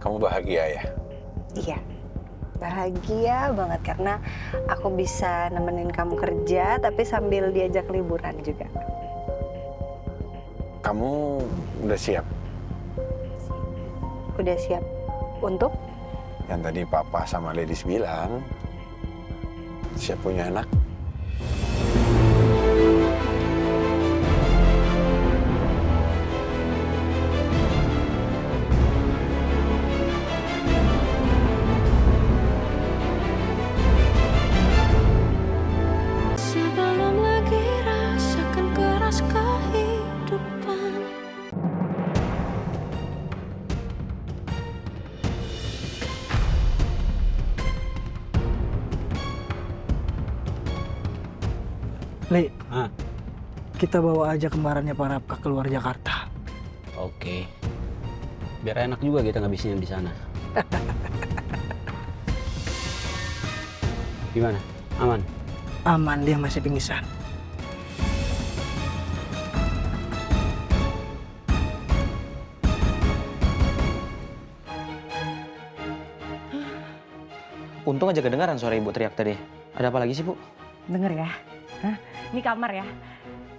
Kamu bahagia ya? Iya, bahagia banget karena aku bisa nemenin kamu kerja tapi sambil diajak liburan juga. Kamu udah siap? Udah siap untuk? Yang tadi Papa sama Ladies bilang, siap punya anak. Sebelum lagi rasakan keras kehidupan. Li, Hah? kita bawa aja kembarannya Pak Rapka keluar Jakarta. Oke. Biar enak juga kita ngabisinnya di sana. Gimana? Aman? Aman, dia masih pingsan. Untung aja kedengaran suara ibu teriak tadi. Ada apa lagi sih, Bu? Denger ya, hah? Ini kamar ya.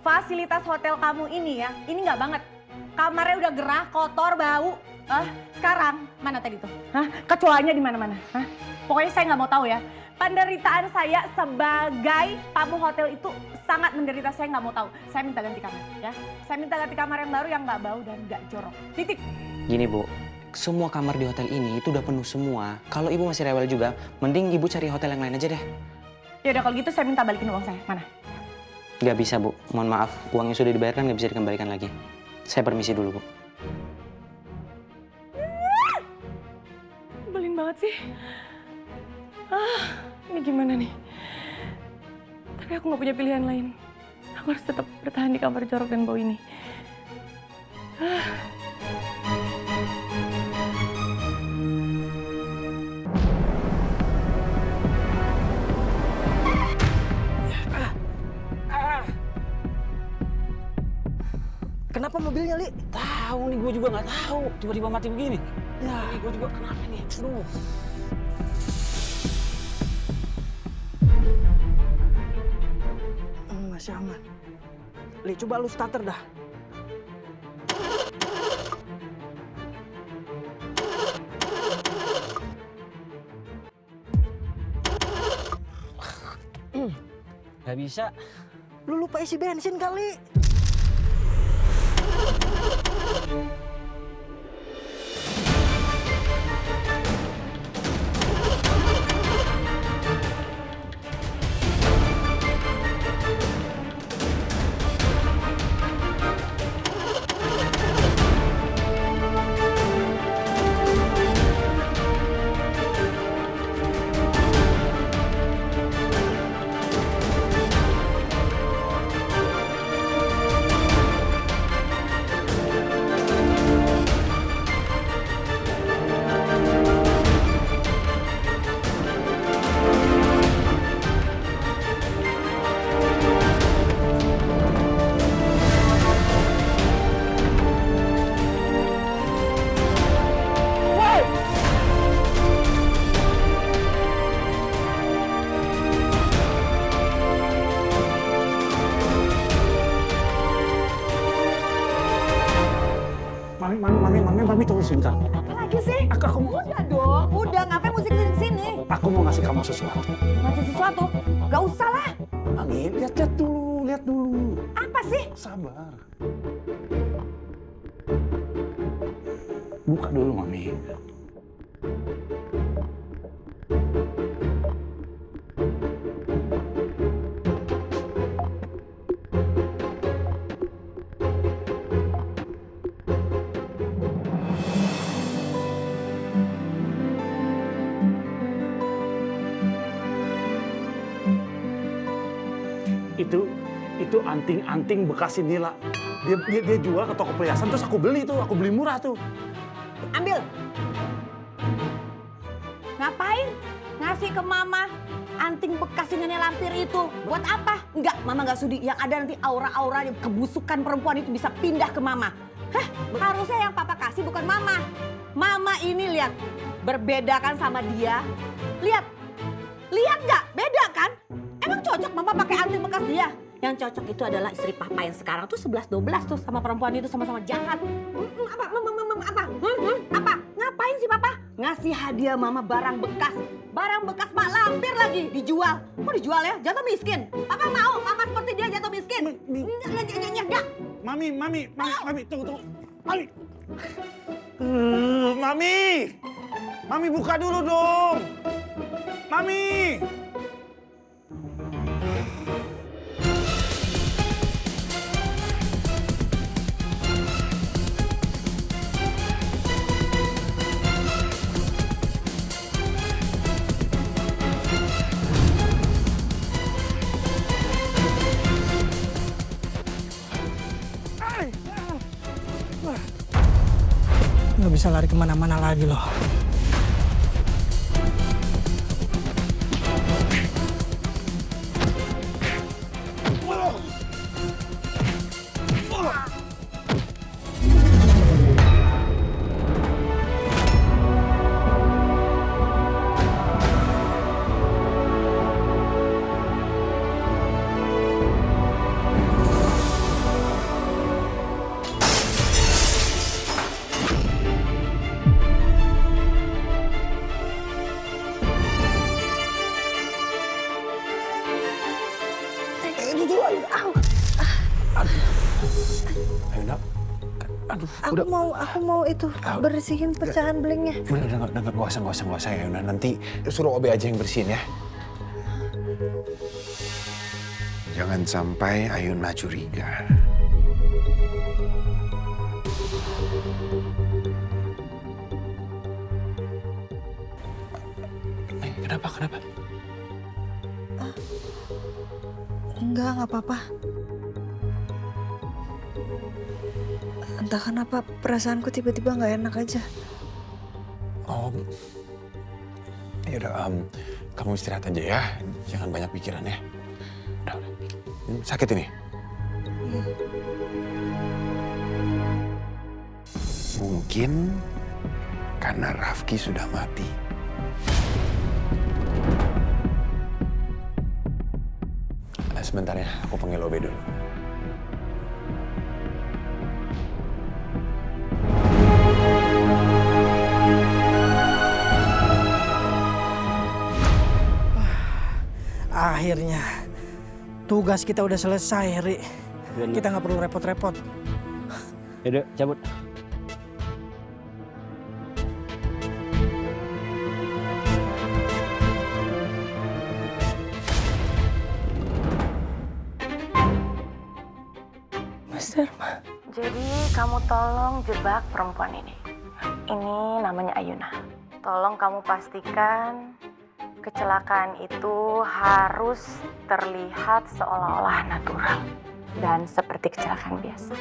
Fasilitas hotel kamu ini ya, ini nggak banget. Kamarnya udah gerah, kotor, bau. Sekarang mana tadi tuh? Hah? Kecoanya di mana-mana? Hah? Pokoknya saya nggak mau tahu ya. Penderitaan saya sebagai tamu hotel itu sangat menderita. Saya nggak mau tahu. Saya minta ganti kamar ya. Saya minta ganti kamar yang baru yang nggak bau dan nggak jorok. Titik. Gini, Bu. Semua kamar di hotel ini itu udah penuh semua. Kalau ibu masih rewel juga, mending ibu cari hotel yang lain aja deh. Ya udah kalau gitu saya minta balikin uang saya. Mana? Nggak bisa, Bu. Mohon maaf, uang yang sudah dibayarkan nggak bisa dikembalikan lagi. Saya permisi dulu, Bu. Nyebelin banget sih. Ini gimana nih? Tapi aku nggak punya pilihan lain. Aku harus tetap bertahan di kamar jorok dan bau ini. Kenapa mobilnya, Li? Tahu nih, gue juga nggak tahu. Tiba-tiba mati begini. Ya, Ini gue juga kenapa nih? Aduh. masih aman. Li, coba lu starter dah. Nggak bisa. Lu lupa isi bensin kali. Mami tunggu sebentar. Apa lagi sih? Aku mau, Udah dong, udah ngapain musik di sini? aku mau ngasih kamu sesuatu. Ngasih sesuatu? Gak usah lah. Mami, lihat dulu. Apa sih? Sabar. Buka dulu, Mami. Itu anting bekas Nila. Dia jual ke toko perhiasan, terus aku beli murah tuh. Ambil. Ngapain? Ngasih ke mama anting bekas nenek lampir itu. Buat apa? Enggak, mama nggak sudi. Yang ada nanti aura-aura kebusukan perempuan itu bisa pindah ke mama. Hah? Harusnya yang papa kasih bukan mama. Mama ini lihat, berbeda kan sama dia? Lihat, lihat nggak? Beda kan? Emang cocok Mama pakai anting bekas dia? Yang cocok itu adalah istri Papa yang sekarang tuh 11-12 tuh sama perempuan itu sama-sama jahat. Apa? Ngapain sih Papa? Ngasih hadiah Mama barang bekas. Barang bekas Mak Lampir lagi dijual. Kok dijual ya? Jatuh miskin. Papa mau Mama seperti dia jatuh miskin? Enggak. Mami, tunggu. Mami. Mami buka dulu dong. Mami. Nggak bisa lari kemana-mana lagi loh. Aku mau itu bersihin pecahan belingnya. Udah, nggak usah ya Yuna. Nanti suruh Obe aja yang bersihin ya. Jangan sampai Ayuna curiga. Kenapa? Enggak apa-apa. Entah kenapa perasaanku tiba-tiba nggak enak aja. Oh, yaudah, kamu istirahat aja ya. Jangan banyak pikiran ya. Udah. Sakit ini? Mungkin karena Rafki sudah mati. Sebentar ya, aku panggil Obe dulu. Akhirnya tugas kita udah selesai, Ri. Kita nggak perlu repot-repot. Yaudah, cabut. Mas Dharma. Jadi kamu tolong jebak perempuan ini. Ini namanya Ayuna. Tolong kamu pastikan kecelakaan itu harus terlihat seolah-olah natural dan seperti kecelakaan biasa.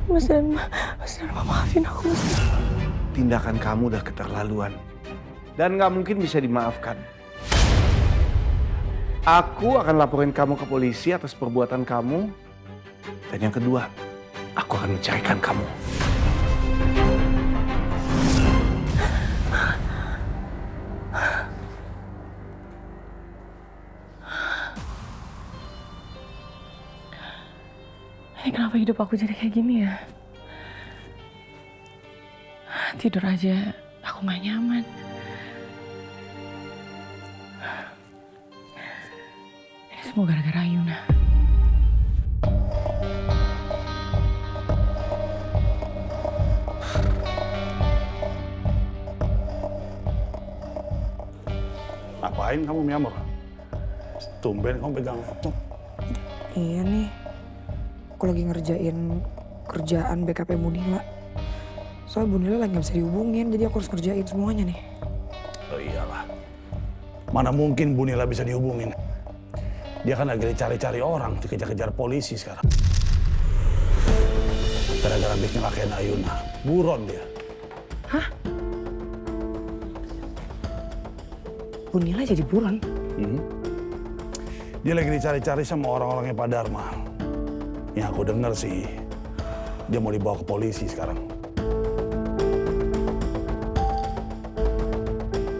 Mas Dharma maafin aku, Mas Dharma. Tindakan kamu udah keterlaluan. Dan nggak mungkin bisa dimaafkan. Aku akan laporin kamu ke polisi atas perbuatan kamu. Dan yang kedua, aku akan menceraikan kamu. Ini kenapa hidup aku jadi kayak gini ya? Tidur aja aku gak nyaman. Ini semua gara-gara Ayuna. Ngapain kamu Miamor? Tumben kamu pegang laptop. Iya nih, aku lagi ngerjain kerjaan BKP Bunila. Soalnya Bunila lagi gak bisa dihubungin, jadi aku harus ngerjain semuanya nih. Oh iyalah, mana mungkin Bunila bisa dihubungin. Dia kan lagi dicari-cari orang, dikejar-kejar polisi sekarang. Gara-gara habis nyelakain Ayuna, buron dia. Hah? Bunila jadi buron? Dia lagi dicari-cari sama orang-orangnya Pak Dharma. Yang aku dengar sih, Dia mau dibawa ke polisi sekarang.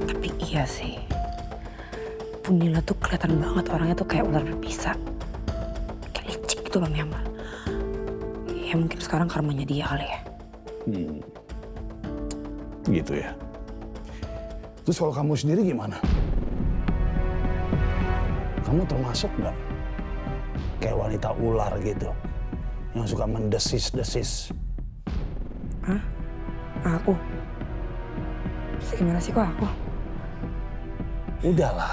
Tapi iya sih. Bu Nila tuh kelihatan banget orangnya tuh kayak ular berbisa. Kayak licik gitu loh Myanmar. Ya mungkin sekarang karmanya dia kali ya. Gitu ya. Terus kalau kamu sendiri gimana? Kamu termasuk nggak kayak wanita ular gitu? Yang suka mendesis-desis. Hah? Aku? Gimana sih kok aku? Udahlah.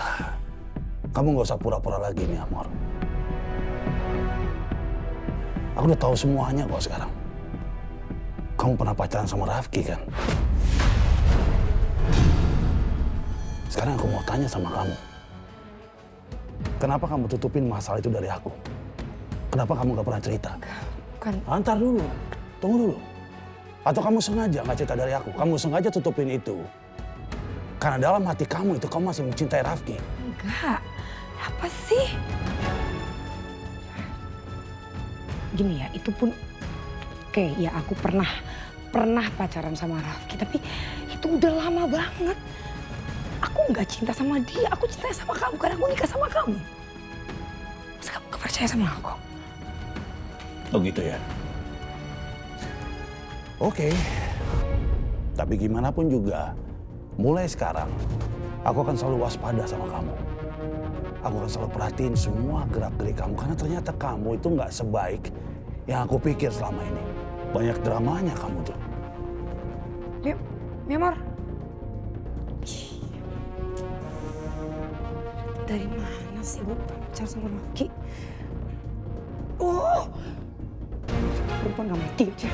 Kamu nggak usah pura-pura lagi nih, Amor. Aku udah tahu semuanya kok sekarang. Kamu pernah pacaran sama Rafki kan? Sekarang aku mau tanya sama kamu. Kenapa kamu tutupin masalah itu dari aku? Kenapa kamu gak pernah cerita? Kan Antar dulu, tunggu dulu. Atau kamu sengaja gak cerita dari aku? Kamu sengaja tutupin itu. Karena dalam hati kamu itu kamu masih mencintai Rafki. enggak. Apa sih? Gini ya, itu pun oke, ya aku pernah pacaran sama Rafki, tapi itu udah lama banget. Aku nggak cinta sama dia, aku cinta sama kamu karena aku nikah sama kamu. Masa kamu gak percaya sama aku? Oh gitu ya? Oke. Tapi gimana pun juga, mulai sekarang aku akan selalu waspada sama kamu. Aku akan selalu perhatiin semua gerak-gerik kamu karena ternyata kamu itu nggak sebaik yang aku pikir selama ini. Banyak dramanya kamu tuh. Myanmar. Dari mana sih bu pacar sama Rafki? Oh, perempuan gak mati aja.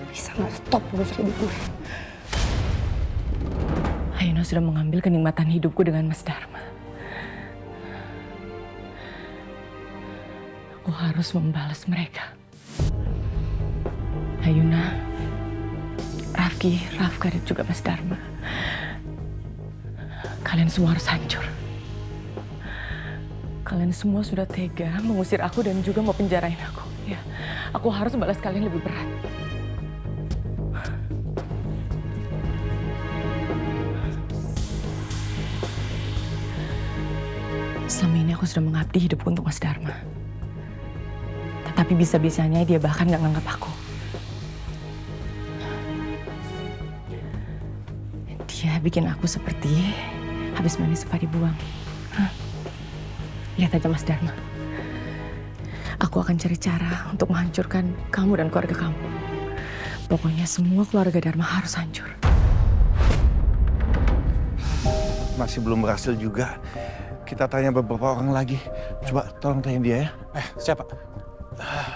Bisa nggak stop urusan hidup gue? Ayuna sudah mengambil kenikmatan hidupku dengan Mas Dharma. Aku harus membalas mereka. Ayuna, Rafki, Rafka dan juga Mas Dharma. Kalian semua harus hancur. Kalian semua sudah tega mengusir aku dan juga mau penjarain aku. Ya, aku harus membalas kalian lebih berat. Selama ini aku sudah mengabdi hidupku untuk Mas Dharma. Tetapi bisa-bisanya dia bahkan gak nganggap aku. Dia bikin aku seperti habis mandi sempat dibuang. Hah? Lihat aja Mas Dharma. Aku akan cari cara untuk menghancurkan kamu dan keluarga kamu. Pokoknya semua keluarga Dharma harus hancur. Masih belum berhasil juga. Kita tanya beberapa orang lagi. Coba tolong tanya dia ya. Siapa?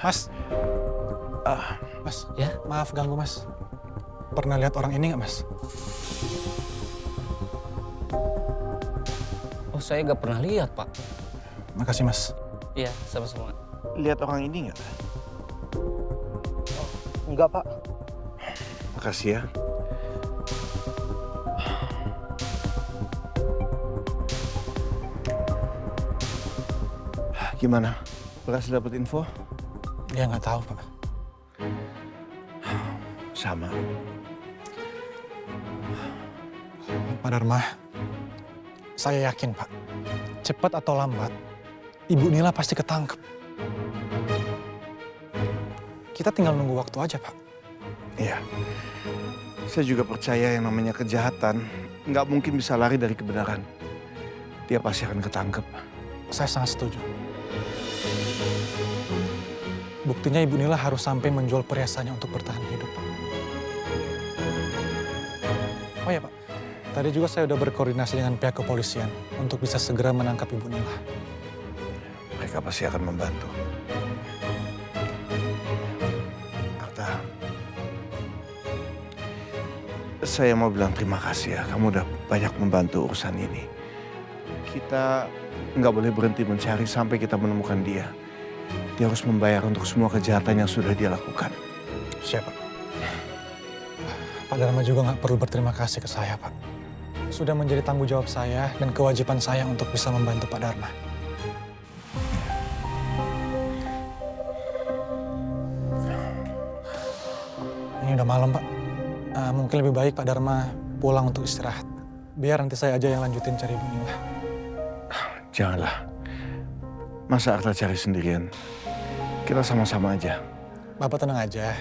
Mas. Mas, Ya? maaf ganggu Mas. Pernah lihat orang ini nggak Mas? Oh, saya nggak pernah lihat, Pak. Makasih Mas. Iya, sama-sama. Lihat orang ini nggak? Enggak Pak. Makasih ya. Gimana? Berhasil dapat info? Dia nggak tahu Pak. Sama. Pak Dharma, saya yakin Pak, cepat atau lambat, Ibu Nila pasti ketangkep. Kita tinggal nunggu waktu aja Pak. Iya. Saya juga percaya yang namanya kejahatan nggak mungkin bisa lari dari kebenaran. Dia pasti akan ketangkep. Saya sangat setuju. Buktinya Ibu Nila harus sampai menjual perhiasannya untuk bertahan hidup, Pak. Oh ya, Pak. Tadi juga saya udah berkoordinasi dengan pihak kepolisian untuk bisa segera menangkap Ibu Nila. Mereka pasti akan membantu. Arta, saya mau bilang terima kasih ya. Kamu udah banyak membantu urusan ini. Kita nggak boleh berhenti mencari sampai kita menemukan dia. Dia harus membayar untuk semua kejahatan yang sudah dia lakukan. Siapa? Pak Dharma juga nggak perlu berterima kasih ke saya, Pak. Sudah menjadi tanggung jawab saya dan kewajiban saya untuk bisa membantu Pak Dharma. Ini udah malam, Pak. Mungkin lebih baik Pak Dharma pulang untuk istirahat. Biar nanti saya aja yang lanjutin cari Ibu Nila. Janganlah. Masa Arta cari sendirian? Kita sama-sama aja. Bapak tenang aja.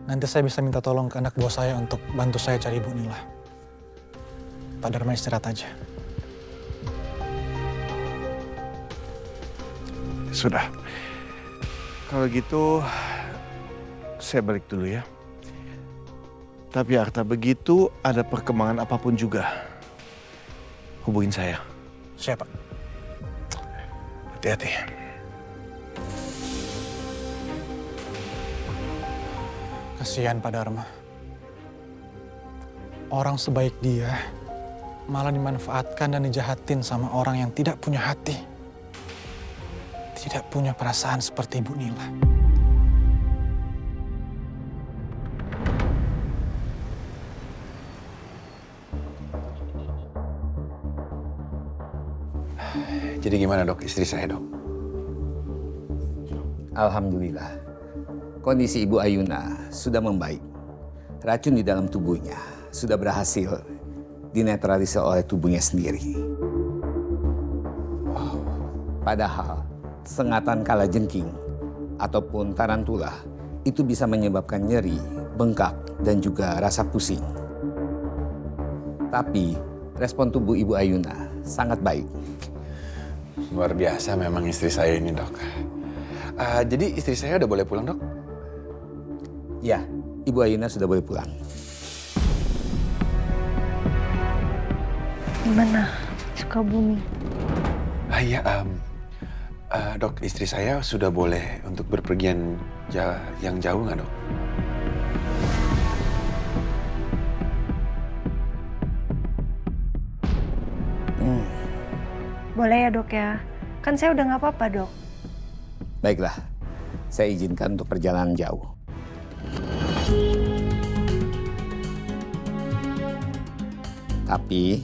Nanti saya bisa minta tolong ke anak buah saya untuk bantu saya cari Ibu Nila. Pak Dharma istirahat aja. Sudah. Kalau gitu, saya balik dulu ya. Tapi Arta, begitu ada perkembangan apapun juga, hubungin saya. Siap, Pak. Hati-hati. Kasihan Pak Dharma. Orang sebaik dia malah dimanfaatkan dan dijahatin sama orang yang tidak punya hati. Tidak punya perasaan seperti Ibu Nila. Jadi gimana dok, istri saya dok? Alhamdulillah, kondisi Ibu Ayuna sudah membaik. Racun di dalam tubuhnya sudah berhasil dinetralisir oleh tubuhnya sendiri. Padahal sengatan kalajengking ataupun tarantula itu bisa menyebabkan nyeri, bengkak, dan juga rasa pusing. Tapi respon tubuh Ibu Ayuna sangat baik. Luar biasa memang istri saya ini dok. Jadi istri saya udah boleh pulang dok? Ya, Ibu Ayuna sudah boleh pulang. Gimana? Sukabumi. Iya, dok, istri saya sudah boleh untuk berpergian yang jauh nggak dok? Boleh ya dok ya? Kan saya udah nggak apa-apa dok. Baiklah, saya izinkan untuk perjalanan jauh. Tapi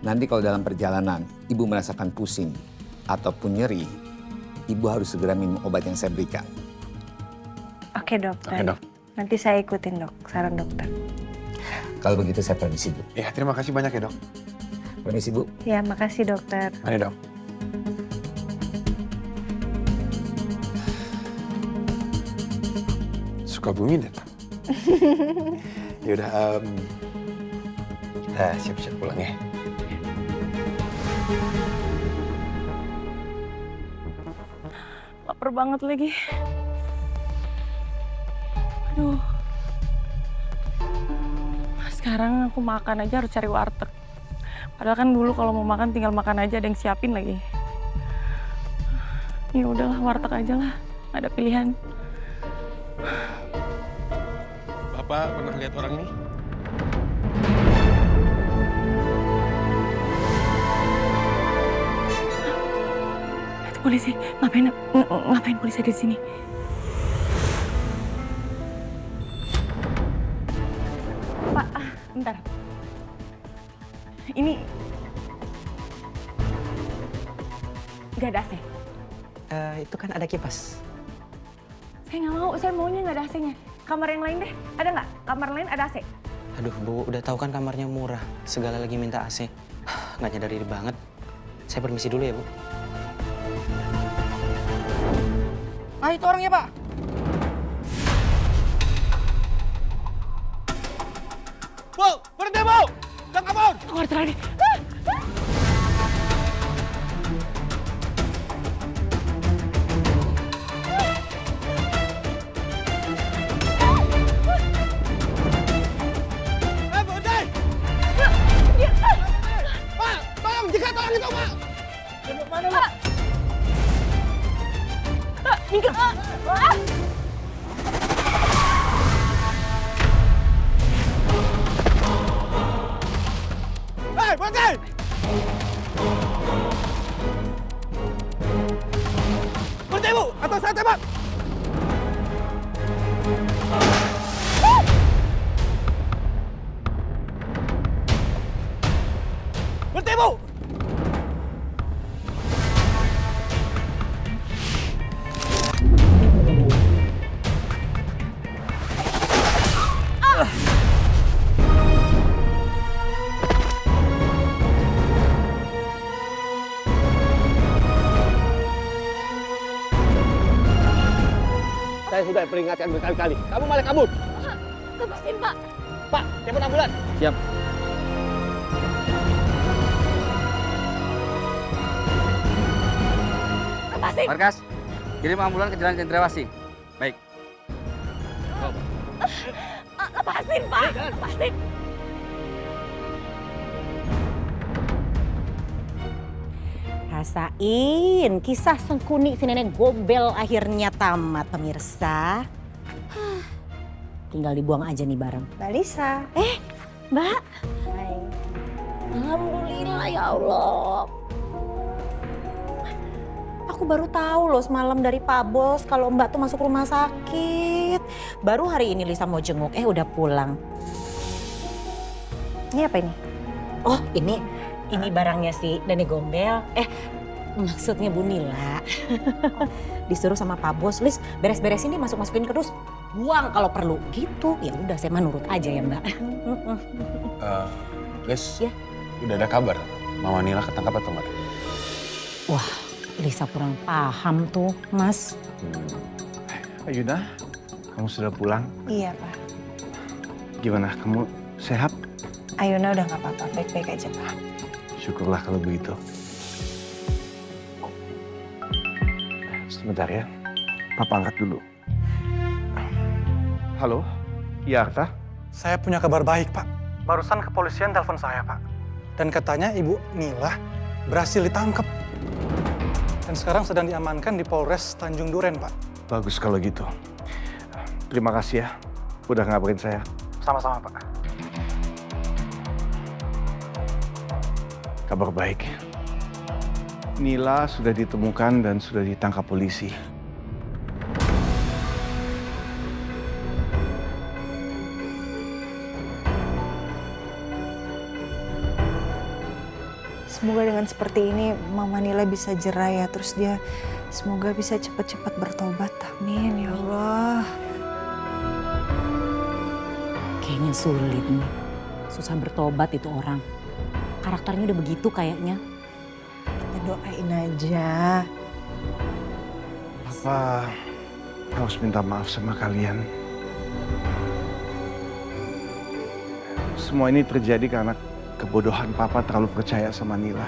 nanti kalau dalam perjalanan Ibu merasakan pusing ataupun nyeri, Ibu harus segera minum obat yang saya berikan. Oke dok. Oke dok. Nanti saya ikutin dok, saran dokter. Kalau begitu saya permisi, Bu. Ya, terima kasih banyak ya dok. Permisi, Bu. Ya, makasih dokter. Mari dok. Sukabumi deh. Yaudah, kita siap-siap pulang ya. Lapar banget lagi. Aduh. Sekarang aku makan aja harus cari warteg. Padahal kan dulu kalau mau makan tinggal makan aja, ada yang siapin lagi. Ya udahlah, warteg aja lah. Ada pilihan. Bapak pernah lihat orang ini? Itu polisi. Ngapain polisi di sini? Pak, bentar. Ini nggak ada AC. Itu kan ada kipas. Saya nggak mau. Saya maunya nggak ada AC-nya. Kamar yang lain deh. Ada nggak? Kamar lain ada AC. Aduh Bu, udah tahu kan kamarnya murah. Segala lagi minta AC. Nggak nyadar diri banget. Saya permisi dulu ya Bu. Ah, itu orangnya, Pak. Bu, berhenti Bu! Jangan kabur! Aku harus lagi. Pak, tolong, jika tolong itu Pak! Mana lu? Minggir. Hei, berhenti! Saya sudah peringatkan berkali-kali. Kamu malah kabur. Lepasin, Pak. Pak, telepon ambulan. Siap. Lepasin. Markas, kirim ambulan ke Jalan Cendrawasih. Baik. Lepasin, Pak. Lepasin. Rasain kisah Sengkuni si nenek gombel akhirnya tamat pemirsa. Tinggal dibuang aja nih bareng. Mbak Lisa. Mbak. Hai. Alhamdulillah ya Allah. Aku baru tahu loh semalam dari Pak Bos kalau Mbak tuh masuk rumah sakit. Baru hari ini Lisa mau jenguk, udah pulang. Ini apa ini? Oh ini barangnya si nenek gombel. Maksudnya Bu Nila. Disuruh sama Pak Bos, Lis beres-beresin nih masuk-masukin kerdus. Buang kalau perlu gitu. Ya udah saya mah nurut aja ya Mbak. Lis, Ya. udah ada kabar Mama Nila ketangkap atau enggak? Wah, Lisa kurang paham tuh, Mas. Ayuna, kamu sudah pulang? Iya, Pak. Gimana, kamu sehat? Ayuna udah nggak apa-apa, baik-baik aja, Pak. Syukurlah kalau begitu. Sebentar ya, Papa angkat dulu. Halo, iya Arta? Saya punya kabar baik, Pak. Barusan kepolisian telepon saya, Pak. Dan katanya Ibu Nila berhasil ditangkap. Dan sekarang sedang diamankan di Polres Tanjung Duren, Pak. Bagus kalau gitu. Terima kasih ya, udah ngabarin saya. Sama-sama, Pak. Kabar baik. Nila sudah ditemukan dan sudah ditangkap polisi. Semoga dengan seperti ini Mama Nila bisa jerah ya, terus dia semoga bisa cepat-cepat bertobat. Amin ya Allah. Kayaknya sulit nih. Susah bertobat itu orang. Karakternya udah begitu kayaknya. Kita doain aja. Papa harus minta maaf sama kalian. Semua ini terjadi karena kebodohan Papa terlalu percaya sama Nila.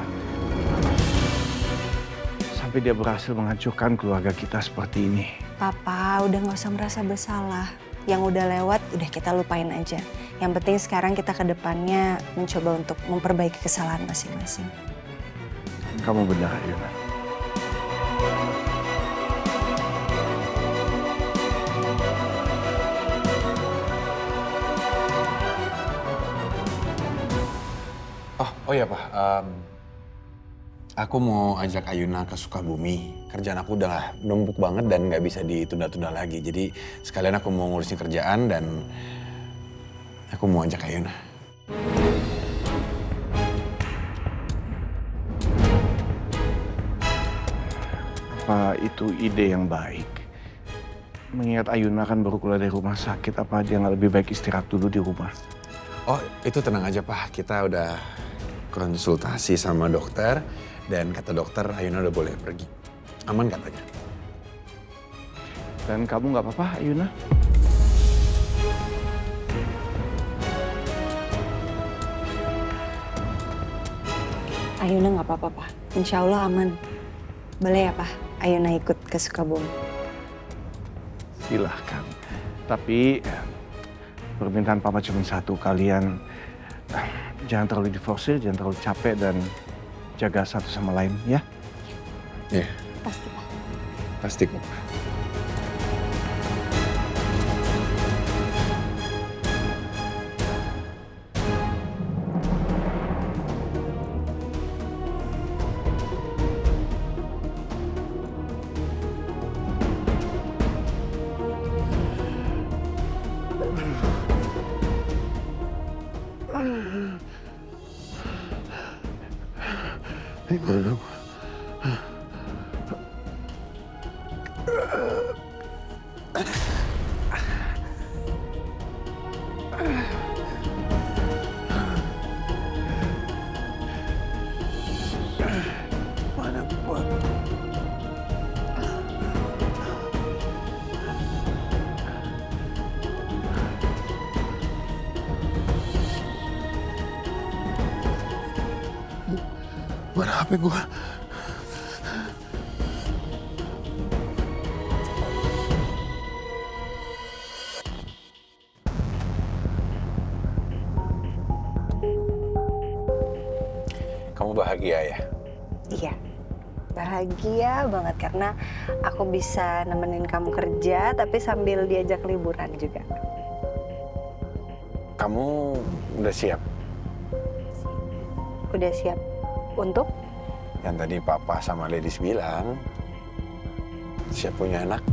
Sampai dia berhasil menghancurkan keluarga kita seperti ini. Papa udah nggak usah merasa bersalah. Yang udah lewat udah kita lupain aja. Yang penting sekarang kita ke depannya mencoba untuk memperbaiki kesalahan masing-masing. Kamu benar, Ayuna. Oh iya Pak, aku mau ajak Ayuna ke Sukabumi. Kerjaan aku udah numpuk banget dan nggak bisa ditunda-tunda lagi. Jadi sekalian aku mau ngurusin kerjaan dan aku mau ajak Ayuna. Apa itu ide yang baik? Mengingat Ayuna kan baru keluar dari rumah sakit, apa dia nggak lebih baik istirahat dulu di rumah? Oh itu tenang aja Pak, kita udah konsultasi sama dokter dan kata dokter Ayuna udah boleh pergi. Aman katanya. Dan kamu nggak apa-apa, Ayuna? Ayuna nggak apa-apa, Pak. Insya Allah aman. Boleh ya, Pak? Ayuna ikut ke Sukabumi. Silahkan. Tapi permintaan Papa cuma satu, kalian jangan terlalu diforsir, jangan terlalu capek dan jaga satu sama lain, ya? Iya. Pasti, Pak. Pasti kok. Belum. Mana HP gua? Kamu bahagia ya? Iya, bahagia banget karena aku bisa nemenin kamu kerja tapi sambil diajak liburan juga. Kamu udah siap? Udah siap untuk? Yang tadi Papa sama Ladies bilang, siap punya anak.